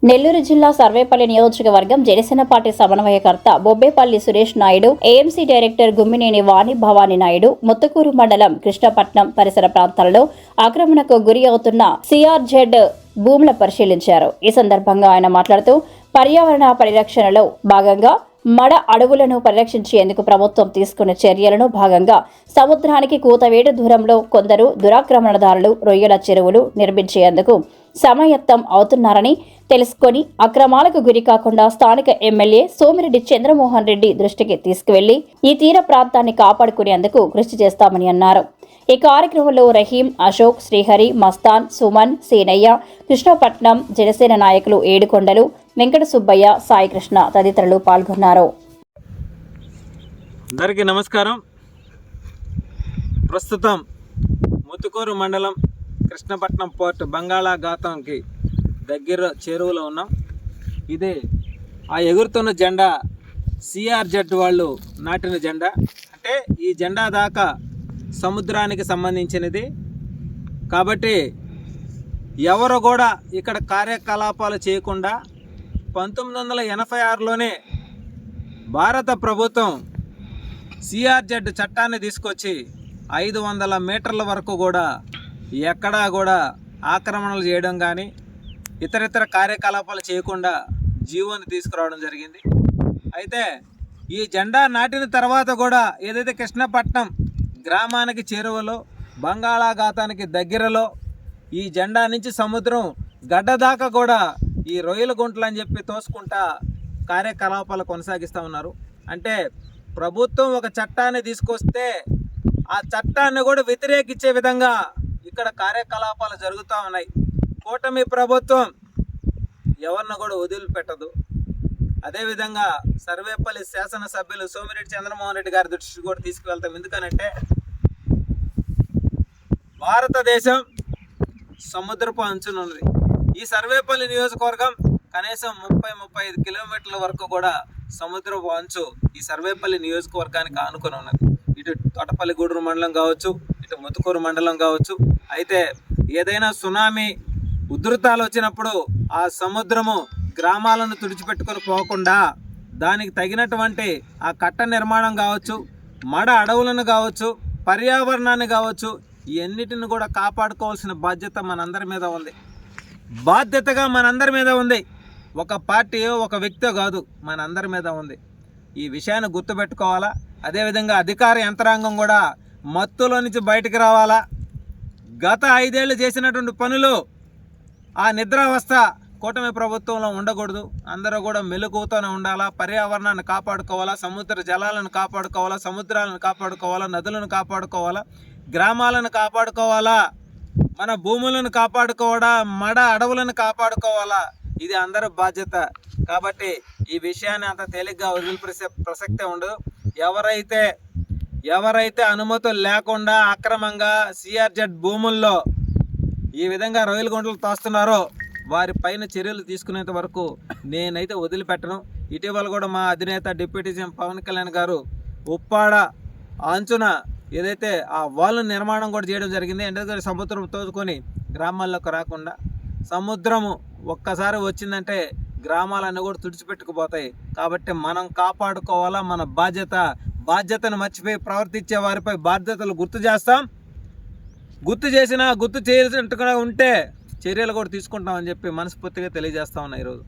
నెల్లూరు జిల్లా సర్వేపల్లి నియోజకవర్గం జనసేన పార్టీ సమన్వయకర్త బొబ్బేపల్లి సురేష్ నాయుడు, ఏఎంసీ డైరెక్టర్ గుమ్మినేని వాణి భవానీ నాయుడు ముత్తుకూరు మండలం కృష్ణపట్నం పరిసర ప్రాంతాల్లో ఆక్రమణకు గురి అవుతున్న సిఆర్జెడ్ భూముల పరిశీలించారు. ఈ సందర్భంగా ఆయన మాట్లాడుతూ పర్యావరణ పరిరక్షణలో భాగంగా మడ అడవులను పరిరక్షించేందుకు ప్రభుత్వం తీసుకున్న చర్యలను భాగంగా సముద్రానికి కూతవేటు దూరంలో కొందరు దురాక్రమణదారులు రొయ్యల చెరువులు నిర్మించేందుకు సమాయత్తం అవుతున్నారని తెలుసుకొని అక్రమాలకు గురి కాకుండా స్థానిక ఎమ్మెల్యే సోమిరెడ్డి చంద్రమోహన్ రెడ్డి దృష్టికి తీసుకువెళ్లి ఈ తీర ప్రాంతాన్ని కాపాడుకునేందుకు కృషి చేస్తామని అన్నారు. ఈ కార్యక్రమంలో రహీం, అశోక్, శ్రీహరి, మస్తాన్, సుమన్, సీనయ్య, కృష్ణపట్నం జనసేన నాయకులు ఏడుకొండలు, వెంకట సుబ్బయ్య, సాయికృష్ణ తదితరులు పాల్గొన్నారు. అందరికీ నమస్కారం. ప్రస్తుతం ముత్తుకూరు మండలం కృష్ణపట్నం పోర్ట్ బంగాళాఖాతంకి దగ్గర చెరువులో ఉన్నాం. ఇదే ఆ ఎగురుతున్న జెండా సిఆర్జెడ్ వాళ్ళు నాటిన జెండా. అంటే ఈ జెండా దాకా సముద్రానికి సంబంధించినది కాబట్టి ఎవరు కూడా ఇక్కడ కార్యకలాపాలు చేయకుండా 1986లోనే భారత ప్రభుత్వం సిఆర్జెడ్ చట్టాన్ని తీసుకొచ్చి 500 మీటర్ల వరకు కూడా ఎక్కడా కూడా ఆక్రమణలు చేయడం కానీ ఇతరితర కార్యకలాపాలు చేయకుండా జీవోని తీసుకురావడం జరిగింది. అయితే ఈ జెండా నాటిన తర్వాత కూడా ఏదైతే కృష్ణపట్నం గ్రామానికి చేరువలో బంగాళాఖాతానికి దగ్గరలో ఈ జెండా నుంచి సముద్రం గడ్డ దాకా కూడా ఈ రొయ్యల గుంటలు అని చెప్పి తోసుకుంటా కార్యకలాపాలు కొనసాగిస్తూ ఉన్నారు. అంటే ప్రభుత్వం ఒక చట్టాన్ని తీసుకొస్తే ఆ చట్టాన్ని కూడా వ్యతిరేకించే విధంగా ఇక్కడ కార్యకలాపాలు జరుగుతూ ఉన్నాయి. కూటమి ప్రభుత్వం ఎవరిని కూడా వదిలిపెట్టదు. అదేవిధంగా సర్వేపల్లి శాసనసభ్యులు సోమిరెడ్డి చంద్రమోహన్ రెడ్డి గారి దృష్టికి కూడా తీసుకువెళ్తాం. ఎందుకనంటే భారతదేశం సముద్రపు అంచున ఉన్నది. ఈ సర్వేపల్లి నియోజకవర్గం కనీసం 30-35 కిలోమీటర్ల వరకు కూడా సముద్రపు అంచు ఈ సర్వేపల్లి నియోజకవర్గానికి ఆనుకొని ఉన్నది. ఇటు తోటపల్లి గూడూరు మండలం కావచ్చు, ఇటు ముత్తుకూరు మండలం కావచ్చు. అయితే ఏదైనా సునామీ ఉధృతాలు వచ్చినప్పుడు ఆ సముద్రము గ్రామాలను తుడిచిపెట్టుకొని పోకుండా దానికి తగినటువంటి ఆ కట్ట నిర్మాణం కావచ్చు, మడ అడవులను కావచ్చు, పర్యావరణాన్ని కావచ్చు, ఇవన్నిటిని కూడా కాపాడుకోవాల్సిన బాధ్యత మనందరి మీద ఉంది. బాధ్యతగా మనందరి మీద ఉంది. ఒక పార్టీ ఒక వ్యక్తి కాదు, మనందరి మీద ఉంది. ఈ విషయాన్ని గుర్తుపెట్టుకోవాలా. అదేవిధంగా అధికార యంత్రాంగం కూడా మత్తులో నుంచి బయటికి రావాలా. గత 5 ఏళ్ళు చేసినటువంటి పనులు ఆ నిద్రావస్థ కూటమి ప్రభుత్వంలో ఉండకూడదు. అందరూ కూడా మెలకువతోనే ఉండాలా. పర్యావరణాన్ని కాపాడుకోవాలా, సముద్ర జలాలను కాపాడుకోవాలా, సముద్రాలను కాపాడుకోవాలా, నదులను కాపాడుకోవాలా, గ్రామాలను కాపాడుకోవాలా, మన భూములను కాపాడుకోవాలా, మడ అడవులను కాపాడుకోవాలా. ఇది అందరి బాధ్యత. కాబట్టి ఈ విషయాన్ని అంత తేలిగ్గా వదిలిపరిచే ప్రసక్తే ఉండదు. ఎవరైతే అనుమతులు లేకుండా అక్రమంగా సిఆర్జెడ్ భూముల్లో ఈ విధంగా రొయ్యల గుంటలు తోస్తున్నారో వారి పైన చర్యలు తీసుకునేంత వరకు నేనైతే వదిలిపెట్టను. ఇటీవల కూడా మా అధినేత డిప్యూటీ సీఎం పవన్ కళ్యాణ్ గారు ఉప్పాడ అంచున ఏదైతే ఆ వాల్ నిర్మాణం కూడా చేయడం జరిగింది. ఎందుకంటే సముద్రం తోసుకొని గ్రామాల్లోకి రాకుండా. సముద్రము ఒక్కసారి వచ్చిందంటే గ్రామాలన్నీ కూడా తుడిచిపెట్టుకుపోతాయి. కాబట్టి మనం కాపాడుకోవాలా. మన బాధ్యతను మర్చిపోయి ప్రవర్తించే వారిపై బాధ్యతలు గుర్తు చేస్తాం. గుర్తు చేసినా గుర్తు చేసినట్టుగా ఉంటే చర్యలు కూడా తీసుకుంటామని చెప్పి మనస్ఫూర్తిగా తెలియజేస్తా ఉన్నా ఈరోజు.